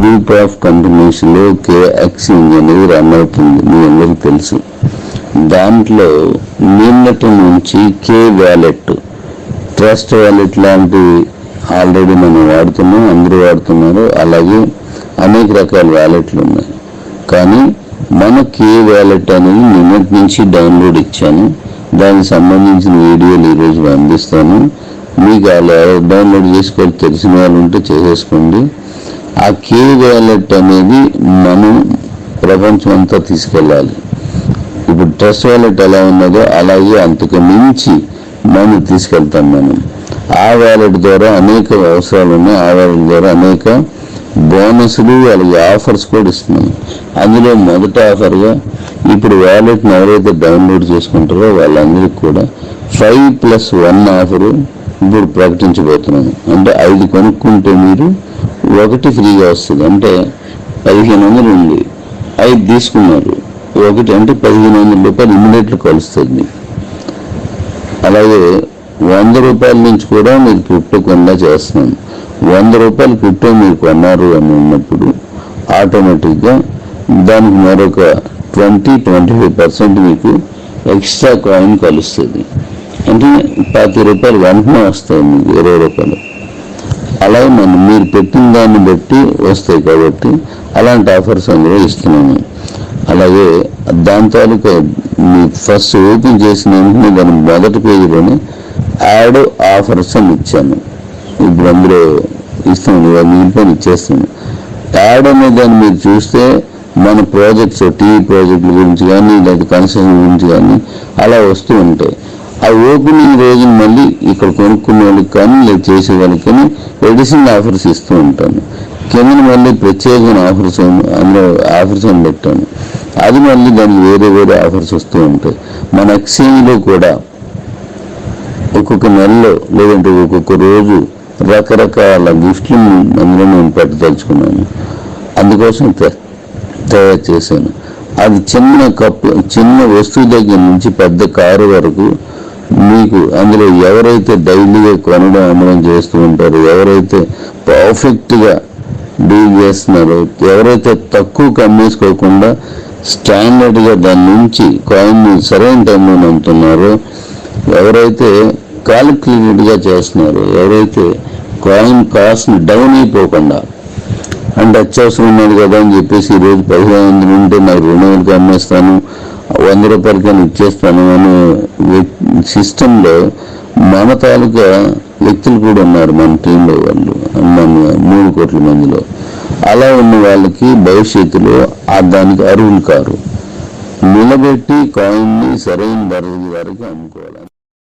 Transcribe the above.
Group of కంపెనీస్లో కే exchange అనేది run అవుతుంది, మీ అందరికీ తెలుసు. దాంట్లో నిన్నటి నుంచి కే వ్యాలెట్, ట్రస్ట్ వ్యాలెట్ లాంటివి ఆల్రెడీ మనం వాడుతున్నాం, అందరూ వాడుతున్నారు. అలాగే అనేక రకాల వ్యాలెట్లు ఉన్నాయి. కానీ మన కే వ్యాలెట్ అనేది నిన్నటి నుంచి డౌన్లోడ్ ఇచ్చాను. దానికి సంబంధించిన వీడియోలు ఈరోజు అందిస్తాను. మీకు అలా డౌన్లోడ్ చేసుకోవాలి తెలిసిన వాళ్ళు ఉంటే చేసేసుకోండి. ఆ కే వ్యాలెట్ అనేది మనం ప్రపంచం అంతా తీసుకెళ్ళాలి. ఇప్పుడు ట్రస్ట్ వ్యాలెట్ ఎలా ఉన్నదో అలాగే అంతకు మించి మనం తీసుకెళ్తాం. మనం ఆ వ్యాలెట్ ద్వారా అనేక అవసరాలు ఉన్నాయి. ఆ వ్యాలెట్ ద్వారా అనేక బోనస్లు అలాగే ఆఫర్స్ కూడా ఇస్తున్నాం. అందులో మొదటి ఆఫర్గా ఇప్పుడు వ్యాలెట్ని ఎవరైతే డౌన్లోడ్ చేసుకుంటారో వాళ్ళందరికీ కూడా 5+1 ఆఫరు ఇప్పుడు ప్రకటించబోతున్నాను. అంటే 5 కొనుక్కుంటే మీరు 1 ఫ్రీగా వస్తుంది. అంటే 1500 ఉంది, 5 తీసుకున్నారు, 1 అంటే 1500 రూపాయలు ఇమ్మీడియట్గా కలుస్తుంది. అలాగే 100 రూపాయల నుంచి కూడా మీరు క్రిప్టో కొన్నా చేస్తున్నాను. 100 రూపాయలు క్రిప్టో మీరు కొన్నారు అని ఉన్నప్పుడు ఆటోమేటిక్గా దానికి మరొక 20-25% మీకు ఎక్స్ట్రా కాయిన్ కలుస్తుంది. అంటే 50 రూపాయలు వెంటనే వస్తాయి, మీకు 20 రూపాయలు. అలాగే మీరు పెట్టిన దాన్ని బట్టి వస్తాయి కాబట్టి అలాంటి ఆఫర్స్ అందులో ఇస్తున్నాను. అలాగే దాని తాలూకా మీరు ఫస్ట్ ఓపెన్ చేసిన వెంటనే దాని మొదటి పేజీలోనే యాడ్ ఆఫర్స్ అని ఇచ్చాను. ఇప్పుడు అందులో ఇస్తాను, మిగిలిపోయి ఇచ్చేస్తాను. యాడ్ అనే దాన్ని మీరు చూస్తే మన ప్రాజెక్ట్స్, టీవీ ప్రాజెక్టుల గురించి కానీ లేదా కన్స్ట్రక్షన్ గురించి కానీ అలా వస్తూ ఉంటాయి. ఆ ఓపెనింగ్ రోజున మళ్ళీ ఇక్కడ కొనుక్కునే వాళ్ళకి కానీ లేదా చేసే వాళ్ళకి కానీ ఎడిషనల్ ఆఫర్స్ ఇస్తూ ఉంటాను. కింద మళ్ళీ ప్రత్యేకమైన ఆఫర్స్ అందులో ఆఫర్స్ అని పెట్టాను. అది మళ్ళీ దానికి వేరే వేరే ఆఫర్స్ వస్తూ ఉంటాయి. మన ఎక్స్చేంజ్లో కూడా ఒక్కొక్క నెలలో లేదంటే ఒక్కొక్క రోజు రకరకాల గిఫ్ట్లు అందులో నేను పెట్టదలుచుకున్నాను. అందుకోసం తయారు చేశాను. అది చిన్న కప్పు, చిన్న వస్తువు దగ్గర నుంచి పెద్ద కారు వరకు మీకు అందులో ఎవరైతే డైలీగా కొనడం అమ్మడం చేస్తూ ఉంటారో, ఎవరైతే పర్ఫెక్ట్గా డీల్ చేస్తున్నారో, ఎవరైతే తక్కువ అమ్మేసుకోకుండా స్టాండర్డ్గా దాని నుంచి కాయిన్ సరైన టైంలో నమ్ముతున్నారో, ఎవరైతే క్యాలిక్యులేటెడ్గా చేస్తున్నారో, ఎవరైతే కాయిన్ కాస్ట్ని డౌన్ అయిపోకుండా అంటే అత్యవసరం ఉన్నది కదా అని చెప్పేసి ఈరోజు 1500 ఉంటే నాకు 200కి అమ్మేస్తాను, 100 రూపాయలకని ఇచ్చేస్తాను అనే సిస్టంలో మన తాలూకా వ్యక్తులు కూడా ఉన్నారు మన టీంలో. వాళ్ళు మన 3 కోట్ల మందిలో అలా ఉన్న వాళ్ళకి భవిష్యత్తులో దానికి అర్హులు కారు. నిలబెట్టి కాయిన్ని సరైన ధర వరకు అమ్ముకోవాలి.